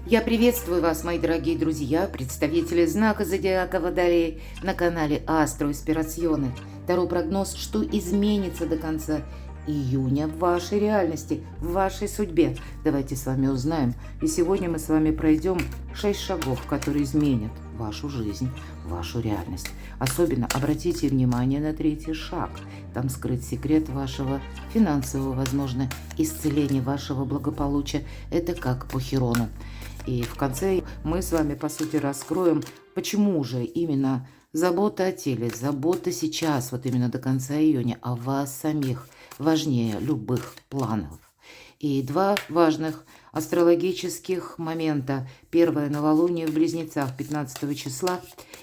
Я приветствую вас, мои дорогие друзья, представители знака Зодиака Водолей на канале Астро Инспирационе. Таро прогноз, что изменится до конца июня в вашей реальности, в вашей судьбе. Давайте с вами узнаем. И сегодня мы с вами пройдем 6 шагов, которые изменят вашу жизнь, вашу реальность. Особенно обратите внимание на третий шаг. Там скрыт секрет вашего финансового, возможно, исцеления вашего благополучия. Это как по Хирону. И в конце мы с вами, по сути, раскроем, почему же именно забота о теле, забота сейчас, вот именно до конца июня, о вас самих важнее любых планов. И два важных астрологических момента. Первое — новолуние в Близнецах 15 числа.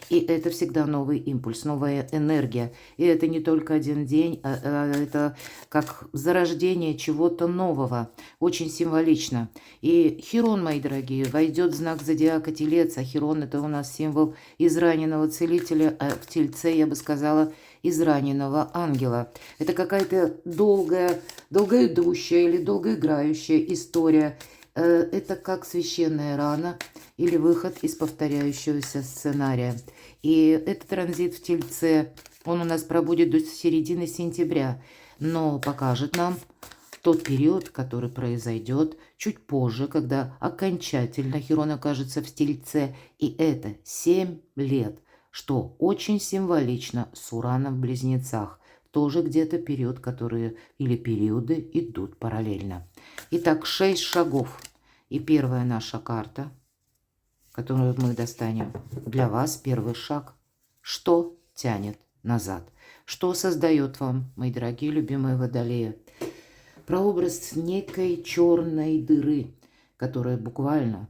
И это всегда новый импульс, новая энергия. И это не только один день, это как зарождение чего-то нового. Очень символично. И Хирон, мои дорогие, войдет в знак зодиака Телец. А Хирон — это у нас символ израненного целителя. А в Тельце, я бы сказала, израненного ангела. Это какая-то долгоидущая или долгоиграющая история. Это как священная рана или выход из повторяющегося сценария. И этот транзит в Тельце, он у нас пробудет до середины сентября, но покажет нам тот период, который произойдет чуть позже, когда окончательно Хирон окажется в Тельце. И это 7 лет, что очень символично с Ураном в Близнецах. Тоже где-то период, которые или периоды идут параллельно. Итак, 6 шагов. И первая наша карта, которую мы достанем для вас, первый шаг. Что тянет назад? Что создает вам, мои дорогие любимые водолеи? Прообраз некой черной дыры, которая буквально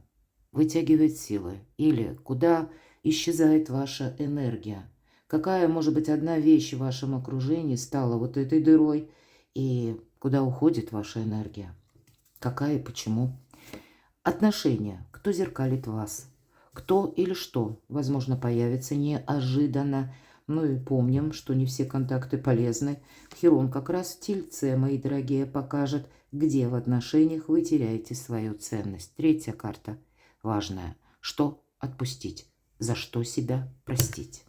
вытягивает силы. Или куда исчезает ваша энергия. Какая, может быть, одна вещь в вашем окружении стала вот этой дырой, и куда уходит ваша энергия? Какая и почему? Отношения. Кто зеркалит вас? Кто или что, возможно, появится неожиданно. Ну и помним, что не все контакты полезны. Хирон как раз в Тельце, мои дорогие, покажет, где в отношениях вы теряете свою ценность. Третья карта важная. Что отпустить? За что себя простить?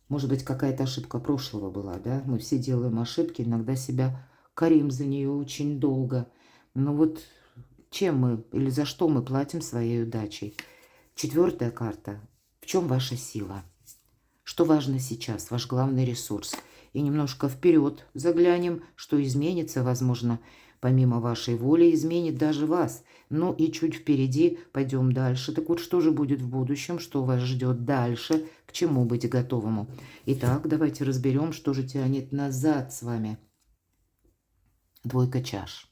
Может быть, какая-то ошибка прошлого была, да? Мы все делаем ошибки, иногда себя корим за нее очень долго. Но вот чем мы или за что мы платим своей удачей? Четвертая карта. В чем ваша сила? Что важно сейчас, ваш главный ресурс? И немножко вперед заглянем, что изменится, возможно, помимо вашей воли, изменит даже вас. Ну и чуть впереди пойдем дальше. Так вот, что же будет в будущем, что вас ждет дальше, к чему быть готовому? Итак, давайте разберем, что же тянет назад с вами. Двойка чаш.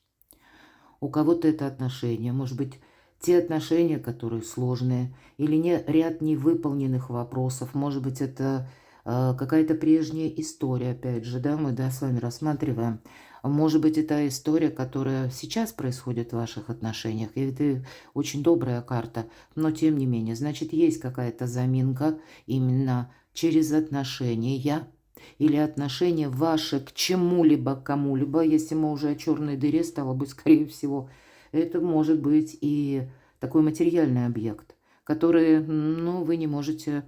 У кого-то это отношения, может быть, те отношения, которые сложные, или ряд невыполненных вопросов, может быть, это какая-то прежняя история, опять же, да, мы с вами рассматриваем. Может быть, это история, которая сейчас происходит в ваших отношениях, и это очень добрая карта, но тем не менее, значит, есть какая-то заминка именно через отношения, или отношение ваше к чему-либо, кому-либо, если мы уже о черной дыре, стало быть, скорее всего, это может быть и такой материальный объект, который, ну, вы не можете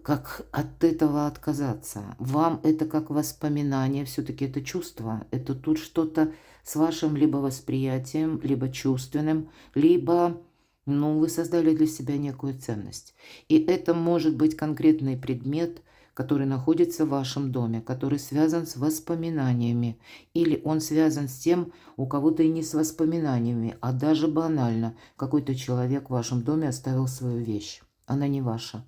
как от этого отказаться. Вам это как воспоминание, все-таки это чувство, это тут что-то с вашим либо восприятием, либо чувственным, либо, ну, вы создали для себя некую ценность. И это может быть конкретный предмет, который находится в вашем доме, который связан с воспоминаниями. Или он связан с тем, у кого-то и не с воспоминаниями, а даже банально. Какой-то человек в вашем доме оставил свою вещь. Она не ваша.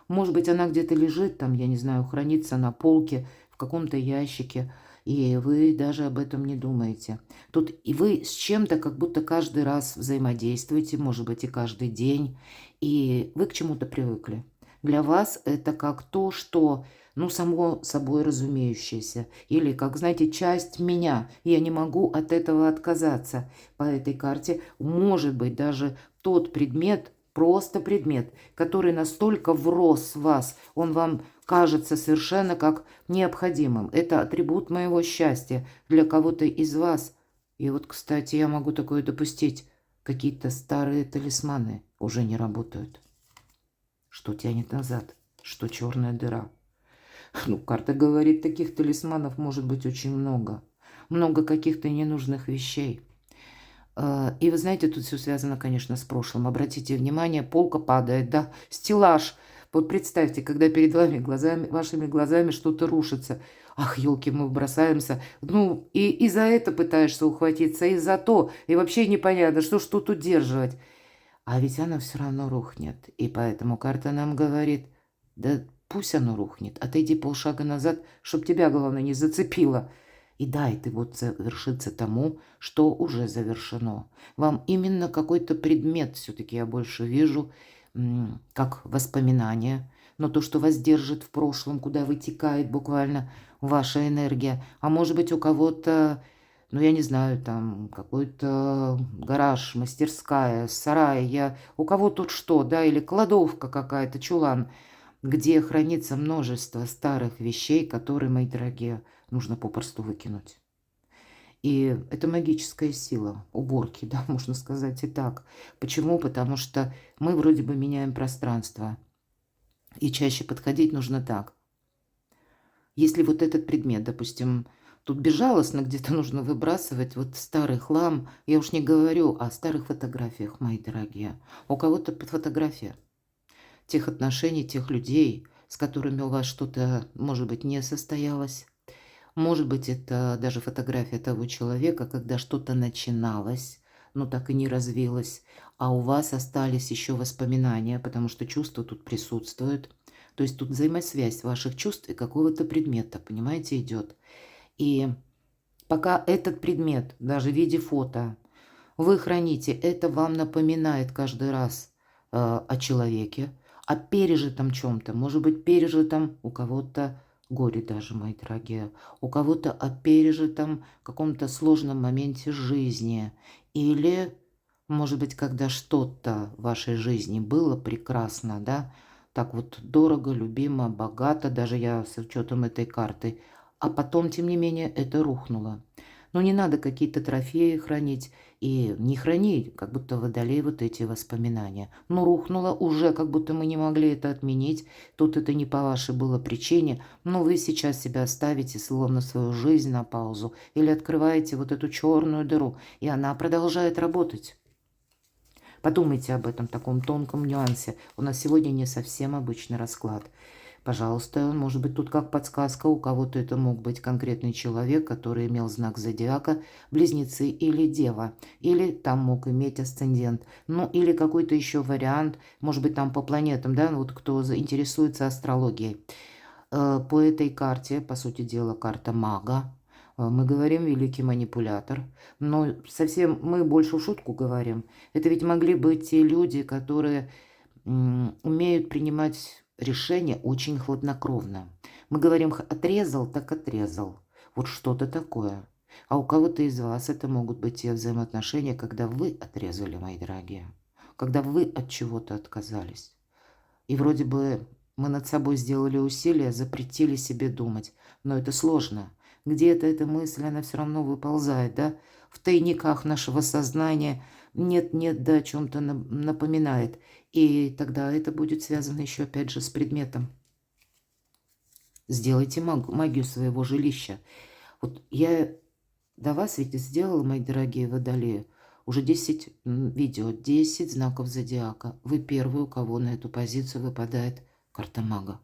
Может быть, она где-то лежит там, я не знаю, хранится на полке, в каком-то ящике, и вы даже об этом не думаете. Тут и вы с чем-то как будто каждый раз взаимодействуете, может быть, и каждый день, и вы к чему-то привыкли. Для вас это как то, что, ну, само собой разумеющееся. Или, как, знаете, часть меня. Я не могу от этого отказаться. По этой карте может быть даже тот предмет, просто предмет, который настолько врос в вас, он вам кажется совершенно как необходимым. Это атрибут моего счастья для кого-то из вас. И вот, кстати, я могу такое допустить. какие-то старые талисманы уже не работают. Что тянет назад? Что черная дыра? Ну, карта говорит, таких талисманов может быть очень много. Много каких-то ненужных вещей. И вы знаете, тут все связано, конечно, с прошлым. Обратите внимание, полка падает, да, стеллаж. Вот представьте, когда перед вами глазами, вашими глазами что-то рушится. Ах, елки, мы бросаемся. Ну, и за это пытаешься ухватиться, и за то. И вообще непонятно, что ж тут удерживать. А ведь оно все равно рухнет. И поэтому карта нам говорит, да пусть оно рухнет. Отойди полшага назад, чтоб тебя, главное, не зацепило. И дай ты вот завершиться тому, что уже завершено. Вам именно какой-то предмет все-таки я больше вижу, как воспоминание. Но то, что вас держит в прошлом, куда вытекает буквально ваша энергия. А может быть, у кого-то, ну, я не знаю, там какой-то гараж, мастерская, сарай, у кого тут что, да, или кладовка какая-то, чулан, где хранится множество старых вещей, которые, мои дорогие, нужно попросту выкинуть. И это магическая сила уборки, да, можно сказать и так. Почему? Потому что мы вроде бы меняем пространство. И чаще подходить нужно так. Если вот этот предмет, допустим, тут безжалостно где-то нужно выбрасывать вот старый хлам, я уж не говорю о старых фотографиях, мои дорогие. У кого-то фотография тех отношений, тех людей, с которыми у вас что-то, может быть, не состоялось. Может быть, это даже фотография того человека, когда что-то начиналось, но так и не развилось, а у вас остались еще воспоминания, потому что чувства тут присутствуют. То есть тут взаимосвязь ваших чувств и какого-то предмета, понимаете, идет. И пока этот предмет, даже в виде фото, вы храните, это вам напоминает каждый раз о человеке, о пережитом чем-то, может быть, пережитом у кого-то горе даже, мои дорогие, у кого-то о пережитом каком-то сложном моменте жизни. Или, может быть, когда что-то в вашей жизни было прекрасно, да, так вот дорого, любимо, богато, даже я с учетом этой карты, а потом, тем не менее, это рухнуло. Но не надо какие-то трофеи хранить, и не храни, как будто Водолей, вот эти воспоминания. Ну, рухнуло уже, как будто мы не могли это отменить. Тут это не по вашей было причине. Но вы сейчас себя ставите словно свою жизнь на паузу. Или открываете вот эту черную дыру, и она продолжает работать. Подумайте об этом таком тонком нюансе. У нас сегодня не совсем обычный расклад. Пожалуйста, может быть, тут как подсказка, у кого-то это мог быть конкретный человек, который имел знак зодиака, близнецы или дева, или там мог иметь асцендент, ну или какой-то еще вариант, может быть, там по планетам, да, вот кто заинтересуется астрологией. По этой карте, по сути дела, карта мага, мы говорим великий манипулятор, но совсем мы больше в шутку говорим. Это ведь могли быть те люди, которые умеют принимать решения очень хладнокровно. Мы говорим, отрезал, так отрезал. Вот что-то такое. А у кого-то из вас это могут быть те взаимоотношения, когда вы отрезали, мои дорогие. Когда вы от чего-то отказались. И вроде бы мы над собой сделали усилия, запретили себе думать. Но это сложно. Где-то эта мысль, она все равно выползает, да? В тайниках нашего сознания нет-нет, да о чем-то напоминает. И тогда это будет связано еще опять же с предметом. Сделайте магию своего жилища. Вот я до вас ведь сделала, мои дорогие водолеи, уже 10 видео, 10 знаков зодиака. Вы первый, у кого на эту позицию выпадает карта мага.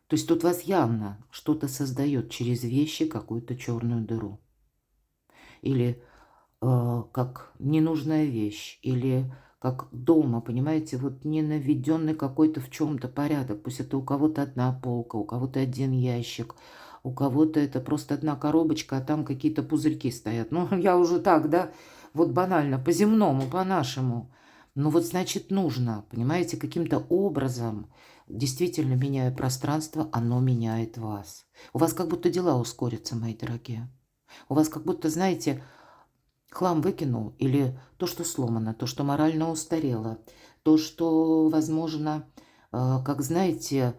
То есть тут вас явно что-то создает через вещи какую-то черную дыру. Или как ненужная вещь, или как дома, понимаете, вот не наведенный какой-то в чем-то порядок. Пусть это у кого-то одна полка, у кого-то один ящик, у кого-то это просто одна коробочка, а там какие-то пузырьки стоят. Ну, я уже так, да, вот банально, по-земному, по-нашему. Ну вот значит нужно, понимаете, каким-то образом, действительно меняя пространство, оно меняет вас. У вас как будто дела ускорятся, мои дорогие. У вас как будто, знаете, хлам выкинул, или то, что сломано, то, что морально устарело, то, что, возможно, как знаете,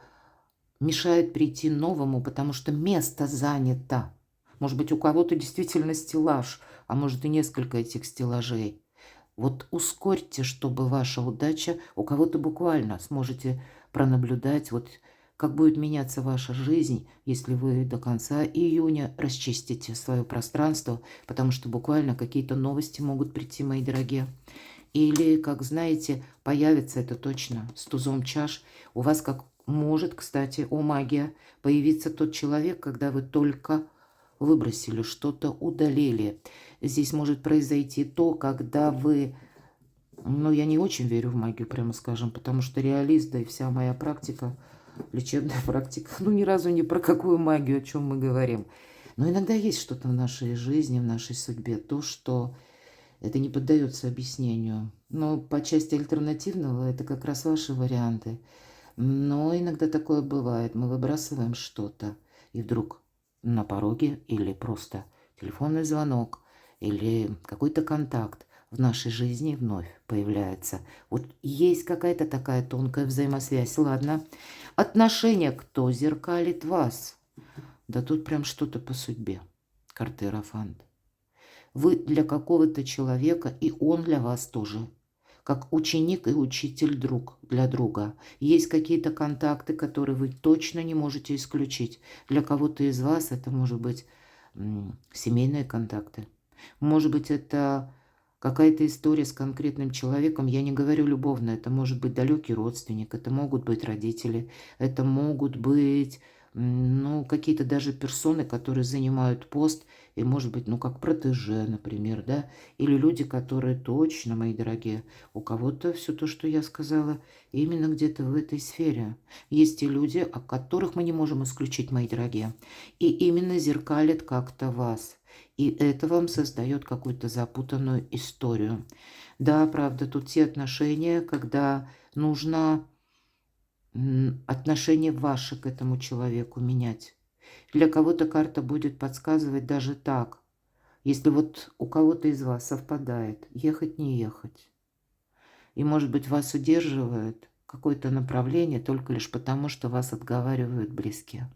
мешает прийти новому, потому что место занято. Может быть, у кого-то действительно стеллаж, а может и несколько этих стеллажей. Вот ускорьте, чтобы ваша удача, у кого-то буквально сможете пронаблюдать, вот как будет меняться ваша жизнь, если вы до конца июня расчистите свое пространство, потому что буквально какие-то новости могут прийти, мои дорогие. Или, как знаете, появится это точно с тузом чаш. У вас как может, кстати, о магия, появиться тот человек, когда вы только выбросили что-то, удалили. Здесь может произойти то, когда вы... Ну, я не очень верю в магию, прямо скажем, потому что реалист, да и вся моя практика, лечебная практика, ну, ни разу не про какую магию, о чем мы говорим. Но иногда есть что-то в нашей жизни, в нашей судьбе, то, что это не поддается объяснению. Но по части альтернативного это как раз ваши варианты. Но иногда такое бывает. Мы выбрасываем что-то, и вдруг на пороге или просто телефонный звонок, или какой-то контакт в нашей жизни вновь появляется. Вот есть какая-то такая тонкая взаимосвязь. Ладно. Отношение, кто зеркалит вас? Да тут прям что-то по судьбе. Карта Иерофант. Вы для какого-то человека, и он для вас тоже. Как ученик и учитель друг для друга. Есть какие-то контакты, которые вы точно не можете исключить. Для кого-то из вас это может быть семейные контакты. Может быть, это какая-то история с конкретным человеком. Я не говорю любовно. Это может быть далекий родственник. Это могут быть родители. Это могут быть ну, какие-то даже персоны, которые занимают пост, и, может быть, ну, как протеже, например, да, или люди, которые точно, мои дорогие, у кого-то все то, что я сказала, именно где-то в этой сфере. Есть и люди, о которых мы не можем исключить, мои дорогие, и именно зеркалят как-то вас. И это вам создает какую-то запутанную историю. Да, правда, тут те отношения, когда нужно отношение ваше к этому человеку менять. Для кого-то карта будет подсказывать даже так. Если вот у кого-то из вас совпадает, ехать, не ехать. И, может быть, вас удерживает какое-то направление только лишь потому, что вас отговаривают близкие.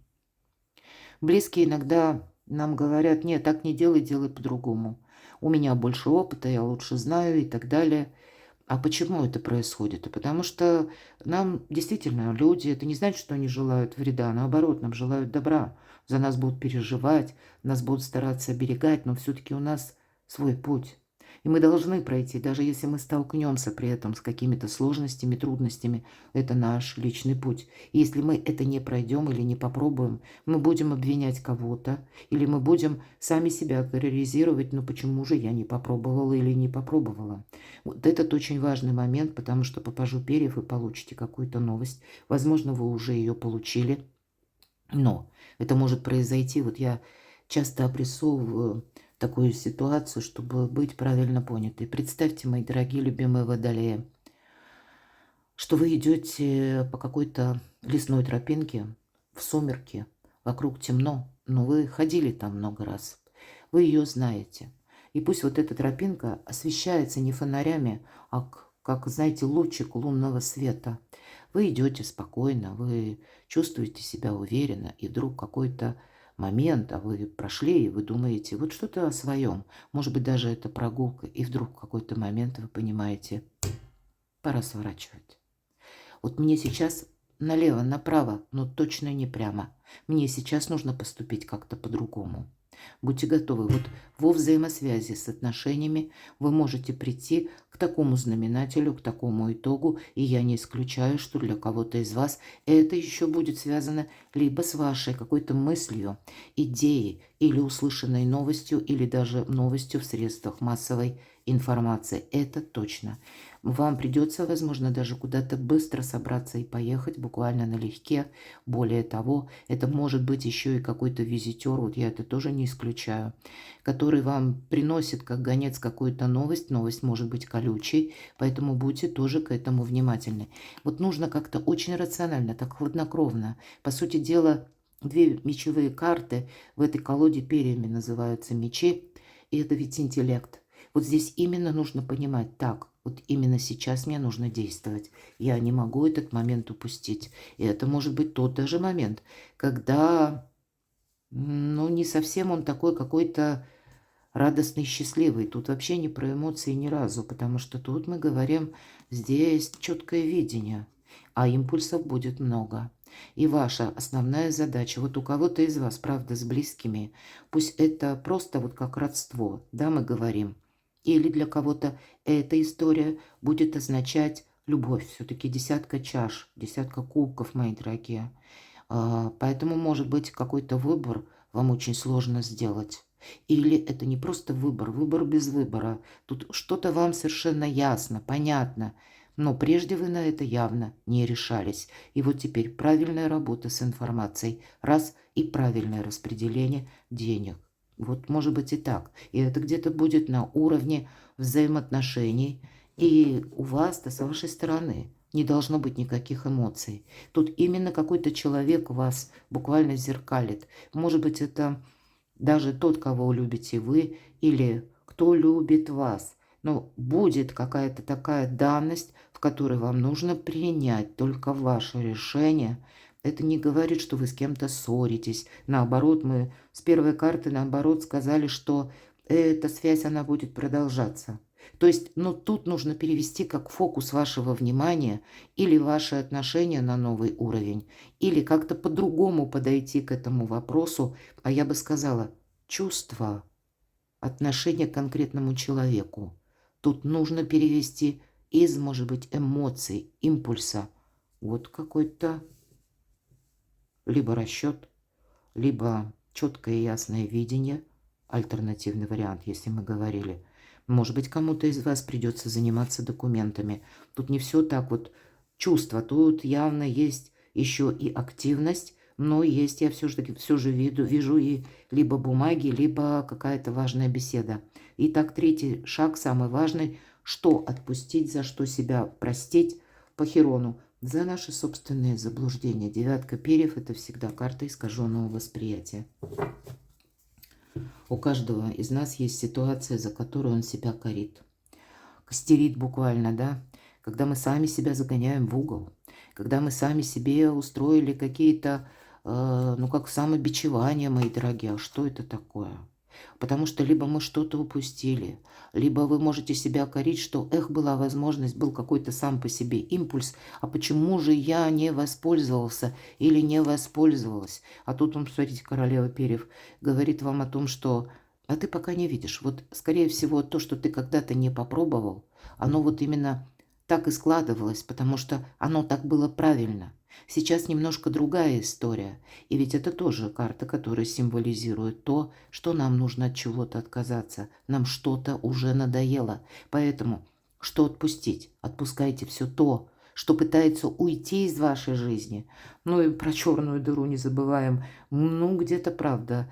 Близкие иногда нам говорят: нет, так не делай, делай по-другому. У меня больше опыта, я лучше знаю и так далее. А почему это происходит? Потому что нам действительно люди, это не значит, что они желают вреда, наоборот, нам желают добра. За нас будут переживать, нас будут стараться оберегать, но все-таки у нас свой путь. И мы должны пройти, даже если мы столкнемся при этом с какими-то сложностями, трудностями, это наш личный путь. И если мы это не пройдем или не попробуем, мы будем обвинять кого-то, или мы будем сами себя терроризировать, ну почему же я не попробовала или не попробовала. Вот этот очень важный момент, потому что по пажу перьев вы получите какую-то новость. Возможно, вы уже ее получили, но это может произойти. Вот я часто обрисовываю такую ситуацию, чтобы быть правильно понятой. Представьте, мои дорогие любимые водолеи, что вы идете по какой-то лесной тропинке в сумерки, вокруг темно, но вы ходили там много раз, вы ее знаете. И пусть вот эта тропинка освещается не фонарями, а как, знаете, лучик лунного света. Вы идете спокойно, вы чувствуете себя уверенно, и вдруг какой-то момент, а вы прошли, и вы думаете вот что-то о своем. Может быть, даже это прогулка, и вдруг в какой-то момент вы понимаете, пора сворачивать. Вот мне сейчас налево, направо, но точно не прямо. Мне сейчас нужно поступить как-то по-другому. Будьте готовы. Вот во взаимосвязи с отношениями вы можете прийти к такому знаменателю, к такому итогу. И я не исключаю, что для кого-то из вас это еще будет связано либо с вашей какой-то мыслью, идеей, или услышанной новостью, или даже новостью в средствах массовой информации. Это точно. Вам придется, возможно, даже куда-то быстро собраться и поехать, буквально налегке. Более того, это может быть еще и какой-то визитер, вот я это тоже не исключаю, который вам приносит как гонец какую-то новость. Новость может быть колючей, поэтому будьте тоже к этому внимательны. Вот нужно как-то очень рационально, так хладнокровно. По сути дела, две мечевые карты в этой колоде перьями называются мечи, и это ведь интеллект. Вот здесь именно нужно понимать, так, вот именно сейчас мне нужно действовать. Я не могу этот момент упустить. И это может быть тот даже момент, когда, ну, не совсем он такой какой-то радостный, счастливый. Тут вообще не про эмоции ни разу, потому что тут мы говорим, здесь четкое видение, а импульсов будет много. И ваша основная задача, вот у кого-то из вас, правда, с близкими, пусть это просто вот как родство, да, мы говорим, или для кого-то эта история будет означать любовь. Все-таки десятка чаш, десятка кубков, мои дорогие. Поэтому, может быть, какой-то выбор вам очень сложно сделать. Или это не просто выбор, выбор без выбора. Тут что-то вам совершенно ясно, понятно. Но прежде вы на это явно не решались. И вот теперь правильная работа с информацией. Раз и правильное распределение денег. Вот может быть и так. И это где-то будет на уровне взаимоотношений. И у вас-то с вашей стороны не должно быть никаких эмоций. Тут именно какой-то человек вас буквально зеркалит. Может быть, это даже тот, кого любите вы, или кто любит вас. Но будет какая-то такая данность, в которой вам нужно принять только ваше решение. Это не говорит, что вы с кем-то ссоритесь. Наоборот, мы с первой карты, наоборот, сказали, что эта связь, она будет продолжаться. То есть, ну, тут нужно перевести как фокус вашего внимания или ваши отношения на новый уровень, или как-то по-другому подойти к этому вопросу, а я бы сказала, чувства, отношение к конкретному человеку. Тут нужно перевести из, может быть, эмоций, импульса. Вот какой-то либо расчет, либо четкое и ясное видение, альтернативный вариант, если мы говорили. Может быть, кому-то из вас придется заниматься документами. Тут не все так вот чувство, тут явно есть еще и активность, но есть, я все же вижу и либо бумаги, либо какая-то важная беседа. Итак, третий шаг, самый важный, что отпустить, за что себя простить по Хирону. За наши собственные заблуждения. Девятка перьев – это всегда карта искаженного восприятия. У каждого из нас есть ситуация, за которую он себя корит. Костерит буквально, да? Когда мы сами себя загоняем в угол. Когда мы сами себе устроили какие-то, ну как самобичевания, мои дорогие. А что это такое? Потому что либо мы что-то упустили, либо вы можете себя корить, что эх, была возможность, был какой-то сам по себе импульс, а почему же я не воспользовался или не воспользовалась? А тут он, смотрите, королева перьев говорит вам о том, что а ты пока не видишь. Вот, скорее всего, то, что ты когда-то не попробовал, оно вот именно так и складывалось, потому что оно так было правильно. Сейчас немножко другая история. И ведь это тоже карта, которая символизирует то, что нам нужно от чего-то отказаться. Нам что-то уже надоело. Поэтому что отпустить? Отпускайте все то, что пытается уйти из вашей жизни. Ну и про черную дыру не забываем. Ну, где-то правда.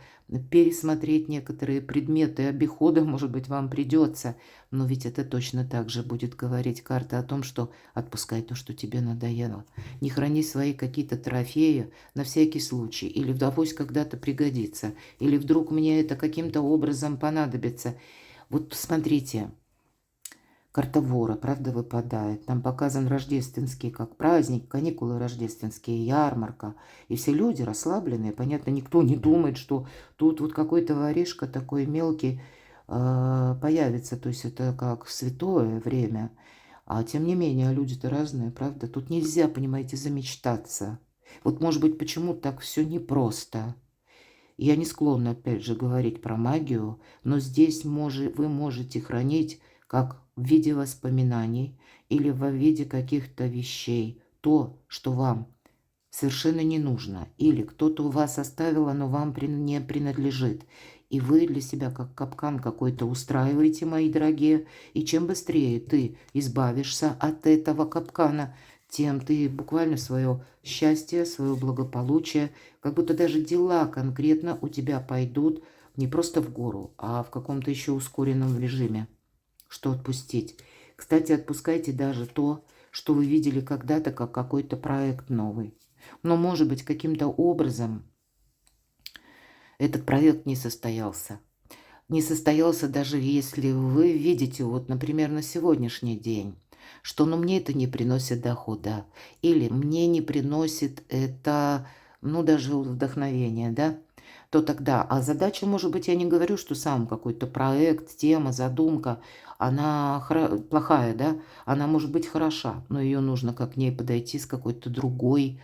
Пересмотреть некоторые предметы обихода, может быть, вам придется. Но ведь это точно так же будет говорить карта о том, что отпускай то, что тебе надоело. Не храни свои какие-то трофеи на всякий случай. Или вдовось когда-то пригодится. Или вдруг мне это каким-то образом понадобится. Вот смотрите. Карта вора, правда, выпадает. Там показан рождественский как праздник, каникулы рождественские, ярмарка. И все люди расслабленные. Понятно, никто не думает, что тут вот какой-то воришка такой мелкий появится. То есть это как святое время. А тем не менее, люди-то разные, правда? Тут нельзя, понимаете, замечтаться. Вот, может быть, почему так все непросто. Я не склонна, опять же, говорить про магию, но здесь вы можете хранить как в виде воспоминаний или в виде каких-то вещей то, что вам совершенно не нужно, или кто-то у вас оставил, оно вам не принадлежит. И вы для себя как капкан какой-то устраиваете, мои дорогие, и чем быстрее ты избавишься от этого капкана, тем ты буквально свое счастье, свое благополучие, как будто даже дела конкретно у тебя пойдут не просто в гору, а в каком-то еще ускоренном режиме. Что отпустить? Кстати, отпускайте даже то, что вы видели когда-то как какой-то проект новый. Но, может быть, каким-то образом этот проект не состоялся. Не состоялся, даже если вы видите, вот, например, на сегодняшний день, что ну, мне это не приносит дохода, или мне не приносит это, ну, даже вдохновения, да. то тогда. А задача, может быть, я не говорю, что сам какой-то проект, тема, задумка, она плохая, да, она может быть хороша, но ее нужно как к ней подойти с какой-то другой,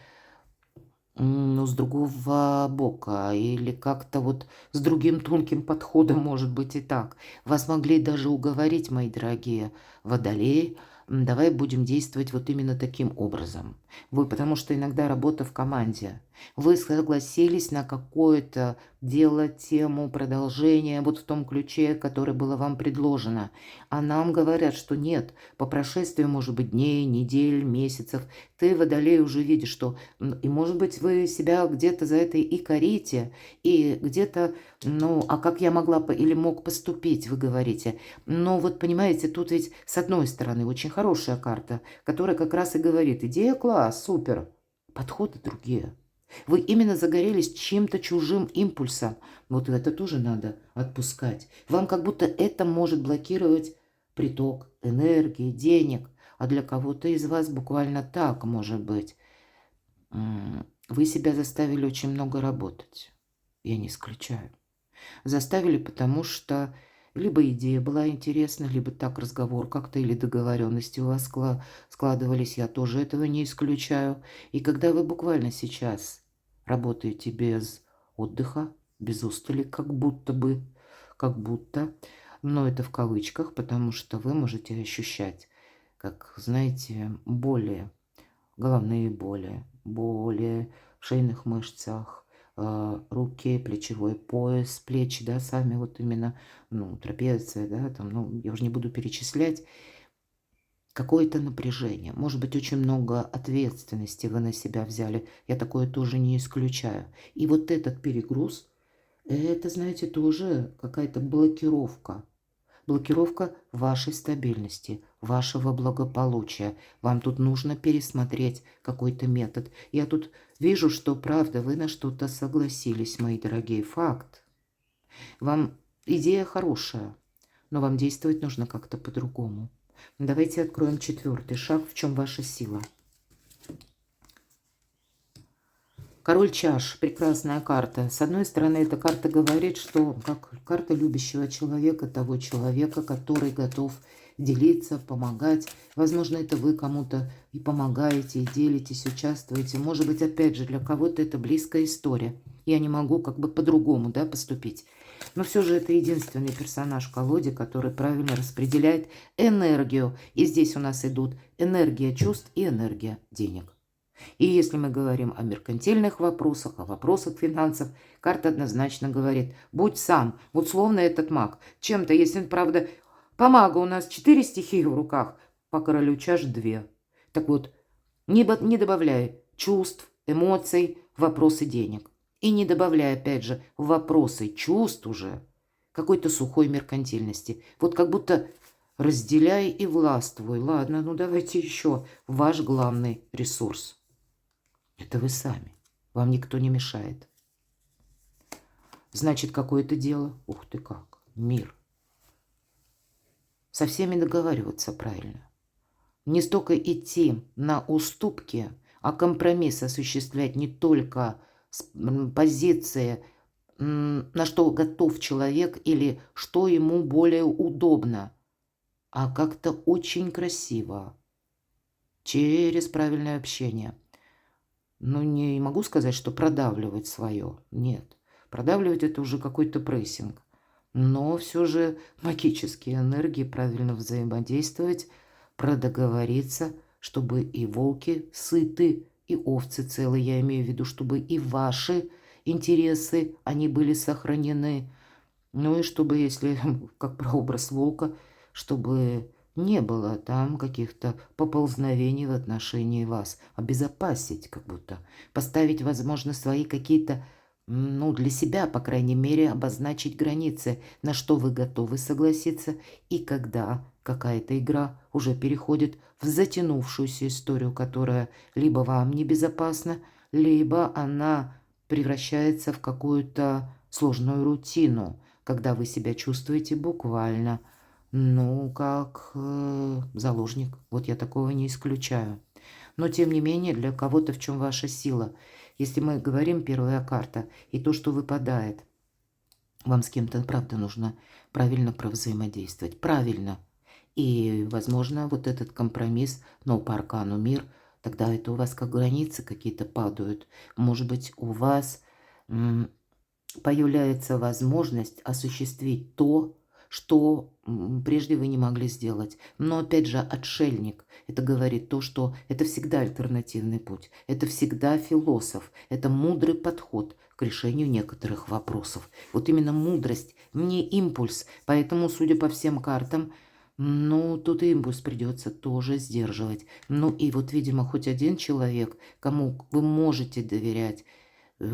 ну, с другого бока или как-то вот с другим тонким подходом, может быть, и так. Вас могли даже уговорить, мои дорогие водолеи, давай будем действовать вот именно таким образом. Вы, потому что иногда работа в команде. Вы согласились на какое-то дело, тему, продолжение, вот в том ключе, которое было вам предложено. А нам говорят, что нет, по прошествии, может быть, дней, недель, месяцев, ты, водолей, уже видишь, что и, может быть, вы себя где-то за это и корите, и где-то, ну, а как я могла или мог поступить, вы говорите. Но вот, понимаете, тут ведь с одной стороны очень хорошая карта, которая как раз и говорит, идея класс, супер, подходы другие. Вы именно загорелись чем-то чужим импульсом. Вот это тоже надо отпускать. Вам как будто это может блокировать приток энергии, денег. А для кого-то из вас буквально так может быть. Вы себя заставили очень много работать. Я не исключаю. Заставили, потому что либо идея была интересна, либо так разговор как-то или договоренности у вас складывались. Я тоже этого не исключаю. И когда вы буквально сейчас работаете без отдыха, без устали, как будто бы, как будто, но это в кавычках, потому что вы можете ощущать, как, знаете, более головные боли, боли в шейных мышцах, руки, плечевой пояс, плечи, да, сами вот именно, ну, трапеция, да, там, ну, я уже не буду перечислять, какое-то напряжение, может быть, очень много ответственности вы на себя взяли, я такое тоже не исключаю. И вот этот перегруз, это, знаете, тоже какая-то блокировка. Блокировка вашей стабильности, вашего благополучия. Вам тут нужно пересмотреть какой-то метод. Я тут вижу, что правда, вы на что-то согласились, мои дорогие. Факт. Вам идея хорошая, но вам действовать нужно как-то по-другому. Давайте откроем четвертый шаг, в чем ваша сила. Король чаш, прекрасная карта. С одной стороны, эта карта говорит, что как карта любящего человека, того человека, который готов делиться, помогать. Возможно, это вы кому-то и помогаете, и делитесь, участвуете. Может быть, опять же, для кого-то это близкая история. Я не могу как бы по-другому, да, поступить. Но все же это единственный персонаж в колоде, который правильно распределяет энергию. И здесь у нас идут энергия чувств и энергия денег. И если мы говорим о меркантильных вопросах, о вопросах финансов, карта однозначно говорит, будь сам, вот словно этот маг. Чем-то, если, правда, по магу у нас 4 стихии в руках, по королю чаш 2. Так вот, не добавляй чувств, эмоций, вопросы денег. И не добавляй, опять же, вопросы чувств уже какой-то сухой меркантильности. Вот как будто разделяй и властвуй. Ладно, ну давайте еще ваш главный ресурс. Это вы сами. Вам никто не мешает. Значит, какое-то дело. Ух ты как. Мир. Со всеми договариваться правильно. Не столько идти на уступки, а компромисс осуществлять не только с позиции, на что готов человек или что ему более удобно, а как-то очень красиво, через правильное общение. Ну, не могу сказать, что продавливать свое. Нет. Продавливать это уже какой-то прессинг. Но все же магические энергии правильно взаимодействовать, продоговориться, чтобы и волки сыты, и овцы целы. Я имею в виду, чтобы и ваши интересы, они были сохранены. Ну и чтобы, если, как прообраз волка, чтобы не было там каких-то поползновений в отношении вас. Обезопасить как будто. Поставить, возможно, свои какие-то, ну, для себя, по крайней мере, обозначить границы, на что вы готовы согласиться, и когда какая-то игра уже переходит в затянувшуюся историю, которая либо вам небезопасна, либо она превращается в какую-то сложную рутину, когда вы себя чувствуете буквально, ну, как заложник. Вот я такого не исключаю. Но, тем не менее, для кого-то в чем ваша сила? Если мы говорим первая карта и то, что выпадает, вам с кем-то, правда, нужно правильно провзаимодействовать. Правильно. И, возможно, вот этот компромисс, но по аркану мир, тогда это у вас как границы какие-то падают. Может быть, у вас появляется возможность осуществить то, что прежде вы не могли сделать. Но опять же, отшельник, это говорит то, что это всегда альтернативный путь, это всегда философ, это мудрый подход к решению некоторых вопросов. Вот именно мудрость, не импульс. Поэтому, судя по всем картам, ну, тут импульс придется тоже сдерживать. Ну и вот, видимо, хоть один человек, кому вы можете доверять,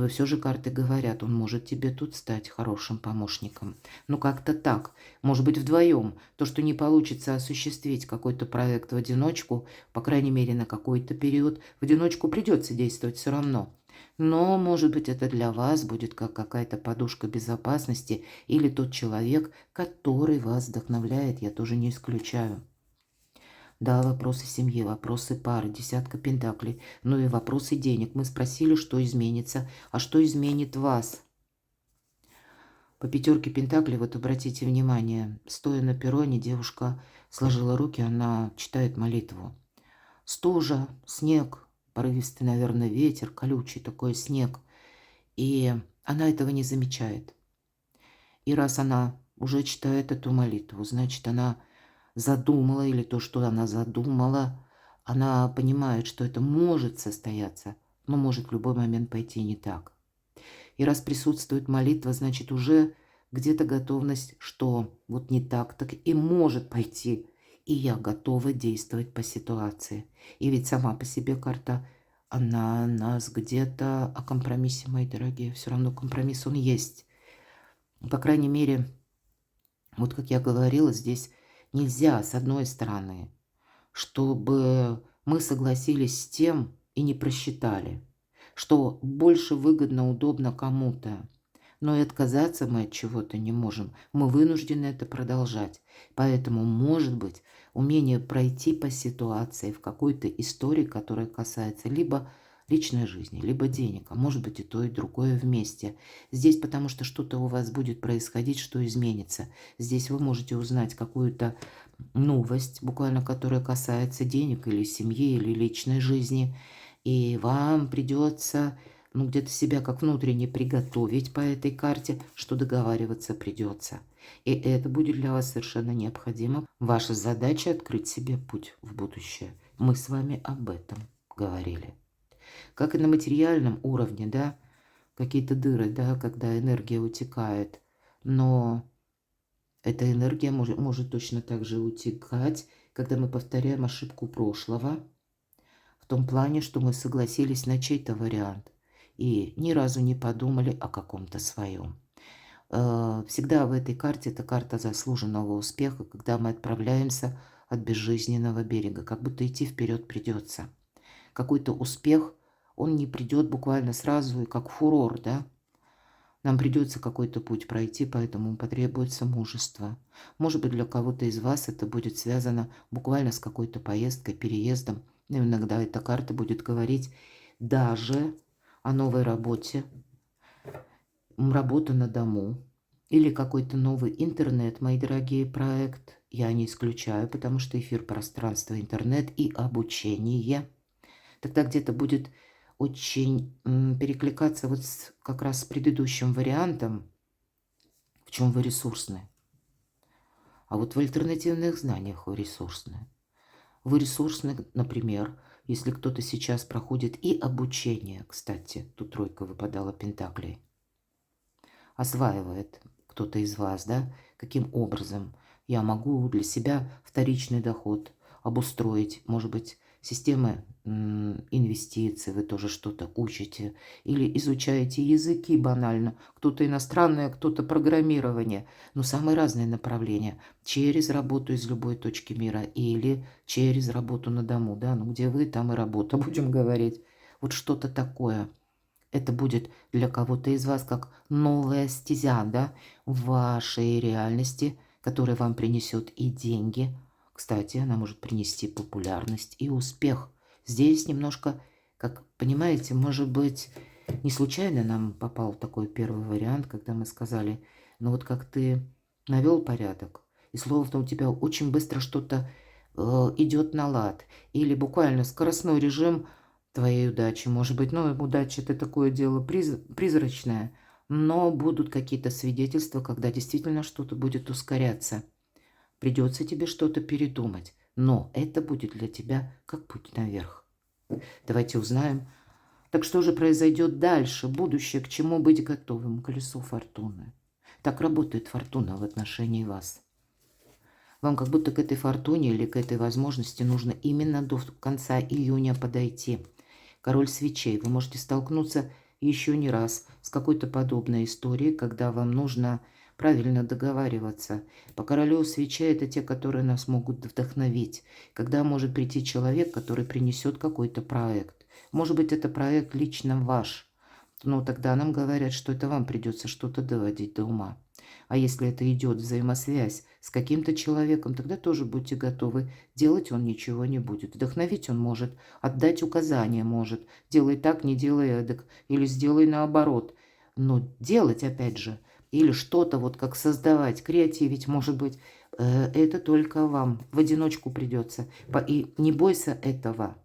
все же карты говорят, он может тебе тут стать хорошим помощником. Ну, как-то так. Может быть, вдвоем. То, что не получится осуществить какой-то проект в одиночку, по крайней мере, на какой-то период, в одиночку придется действовать все равно. Но, может быть, это для вас будет как какая-то подушка безопасности или тот человек, который вас вдохновляет, я тоже не исключаю. Да, вопросы семьи, вопросы пары, десятка пентаклей, ну и вопросы денег. Мы спросили, что изменится, а что изменит вас? По пятерке пентаклей, вот обратите внимание, стоя на перроне, девушка сложила руки, она читает молитву. Стужа, снег, порывистый, наверное, ветер, колючий такой снег. И она этого не замечает. И раз она уже читает эту молитву, значит, она задумала, или то, что она задумала, она понимает, что это может состояться, но может в любой момент пойти не так. И раз присутствует молитва, значит, уже где-то готовность, что вот не так, так и может пойти. И я готова действовать по ситуации. И ведь сама по себе карта, она нас где-то о компромиссе, мои дорогие. Все равно компромисс он есть. По крайней мере, вот как я говорила, здесь нельзя, с одной стороны, чтобы мы согласились с тем и не просчитали, что больше выгодно, удобно кому-то. Но и отказаться мы от чего-то не можем. Мы вынуждены это продолжать. Поэтому, может быть, умение пройти по ситуации в какой-то истории, которая касается либо личной жизни, либо денег, а может быть и то, и другое вместе. Здесь потому что что-то у вас будет происходить, что изменится. Здесь вы можете узнать какую-то новость, буквально которая касается денег или семьи, или личной жизни. И вам придется, ну, где-то себя как внутренне приготовить по этой карте, что договариваться придется. И это будет для вас совершенно необходимо. Ваша задача открыть себе путь в будущее. Мы с вами об этом говорили. Как и на материальном уровне, да, какие-то дыры, да, когда энергия утекает. Но эта энергия может точно так же утекать, когда мы повторяем ошибку прошлого, в том плане, что мы согласились на чей-то вариант и ни разу не подумали о каком-то своем. Всегда в этой карте это карта заслуженного успеха, когда мы отправляемся от безжизненного берега, как будто идти вперед придется. Какой-то успех, он не придет буквально сразу и как фурор, да? Нам придется какой-то путь пройти, поэтому потребуется мужество. Может быть, для кого-то из вас это будет связано буквально с какой-то поездкой, переездом. Но иногда эта карта будет говорить даже о новой работе, работа на дому или какой-то новый интернет, мои дорогие, проект. Я не исключаю, потому что эфир пространства, интернет и обучение. Тогда где-то будет очень перекликаться вот как раз с предыдущим вариантом, в чем вы ресурсны. А вот в альтернативных знаниях вы ресурсны. Вы ресурсны, например, если кто-то сейчас проходит и обучение, кстати, тут тройка выпадала пентаклей, осваивает кто-то из вас, да, каким образом я могу для себя вторичный доход обустроить, может быть, системы инвестиций, вы тоже что-то учите или изучаете языки банально, кто-то иностранное, кто-то программирование, но самые разные направления, через работу из любой точки мира или через работу на дому, да, ну где вы, там и работа, будем говорить, вот что-то такое. Это будет для кого-то из вас как новая стезя, да, в вашей реальности, которая вам принесет и деньги. Кстати, она может принести популярность и успех. Здесь немножко, как понимаете, может быть, Не случайно нам попал такой первый вариант, когда мы сказали, ну вот как ты навел порядок, и словно у тебя очень быстро что-то идет на лад, или буквально скоростной режим твоей удачи, может быть, ну удача это такое дело призрачное, но будут какие-то свидетельства, когда действительно что-то будет ускоряться. Придется тебе что-то передумать, но это будет для тебя как путь наверх. Давайте узнаем. Так что же произойдет дальше? Будущее, к чему быть готовым? Колесо фортуны. Так работает фортуна в отношении вас. Вам как будто к этой фортуне или к этой возможности нужно именно до конца июня подойти. Король свечей. Вы можете столкнуться еще не раз с какой-то подобной историей, когда вам нужно правильно договариваться. По королю свечей это те, которые нас могут вдохновить. Когда может прийти человек, который принесет какой-то проект. Может быть, это проект лично ваш. Но тогда нам говорят, что это вам придется что-то доводить до ума. А если это идет взаимосвязь с каким-то человеком, тогда тоже будьте готовы. Делать он ничего не будет. Вдохновить он может, отдать указания может. Делай так, не делай эдак. Или сделай наоборот. Но делать, опять же, или что-то вот как создавать, креативить, может быть, это только вам. В одиночку придется. И не бойся этого.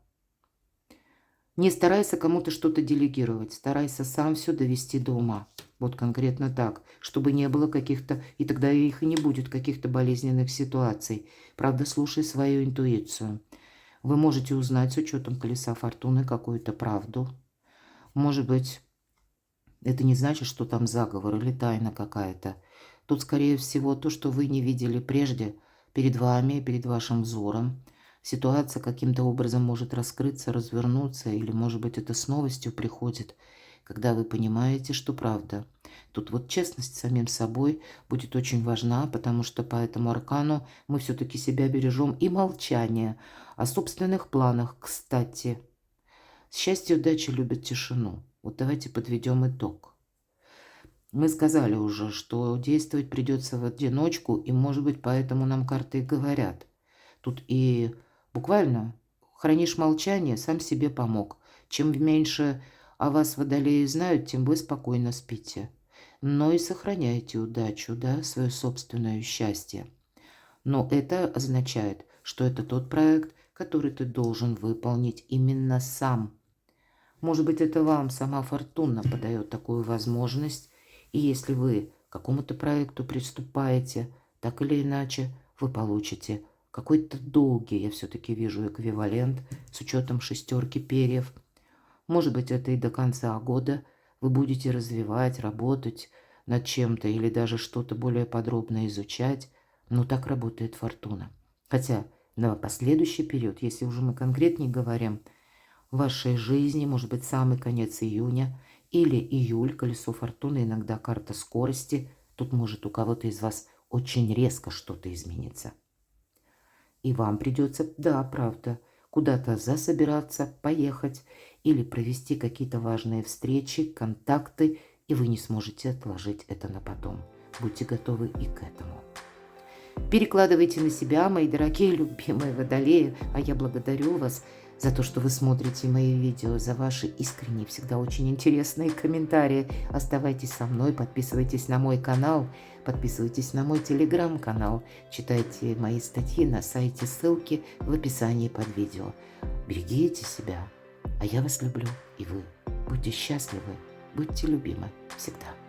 Не старайся кому-то что-то делегировать, старайся сам все довести до ума. Вот конкретно так, чтобы не было каких-то, и тогда их и не будет, каких-то болезненных ситуаций. Правда, слушай свою интуицию. Вы можете узнать с учетом колеса фортуны какую-то правду. Может быть, это не значит, что там заговор или тайна какая-то. Тут, скорее всего, то, что вы не видели прежде, перед вами, перед вашим взором. Ситуация каким-то образом может раскрыться, развернуться, или, может быть, это с новостью приходит, когда вы понимаете, что правда. Тут вот честность с самим собой будет очень важна, потому что по этому аркану мы все-таки себя бережем, и молчание о собственных планах, кстати. Счастье и удача любят тишину. Вот давайте подведем итог. Мы сказали уже, что действовать придется в одиночку, и, может быть, поэтому нам карты и говорят. Тут и буквально хранишь молчание, сам себе помог. Чем меньше о вас водолеи знают, тем вы спокойно спите. Но и сохраняйте удачу, да, свое собственное счастье. Но это означает, что это тот проект, который ты должен выполнить именно сам. Может быть, это вам сама фортуна подает такую возможность, и если вы к какому-то проекту приступаете, так или иначе вы получите какой-то долгий, я все-таки вижу эквивалент с учетом шестерки перьев. Может быть, это и до конца года вы будете развивать, работать над чем-то или даже что-то более подробно изучать, но так работает фортуна. Хотя на последующий период, если уже мы конкретнее говорим, в вашей жизни, может быть, самый конец июня или июль, колесо фортуны, иногда карта скорости. Тут может у кого-то из вас очень резко что-то измениться. И вам придется, да, правда, куда-то засобираться, поехать или провести какие-то важные встречи, контакты, и вы не сможете отложить это на потом. Будьте готовы и к этому. Перекладывайте на себя, мои дорогие, любимые водолеи, а я благодарю вас за то, что вы смотрите мои видео, за ваши искренние, всегда очень интересные комментарии. Оставайтесь со мной, подписывайтесь на мой канал, подписывайтесь на мой телеграм-канал, читайте мои статьи на сайте, ссылки в описании под видео. Берегите себя, а я вас люблю, и вы будьте счастливы, будьте любимы всегда.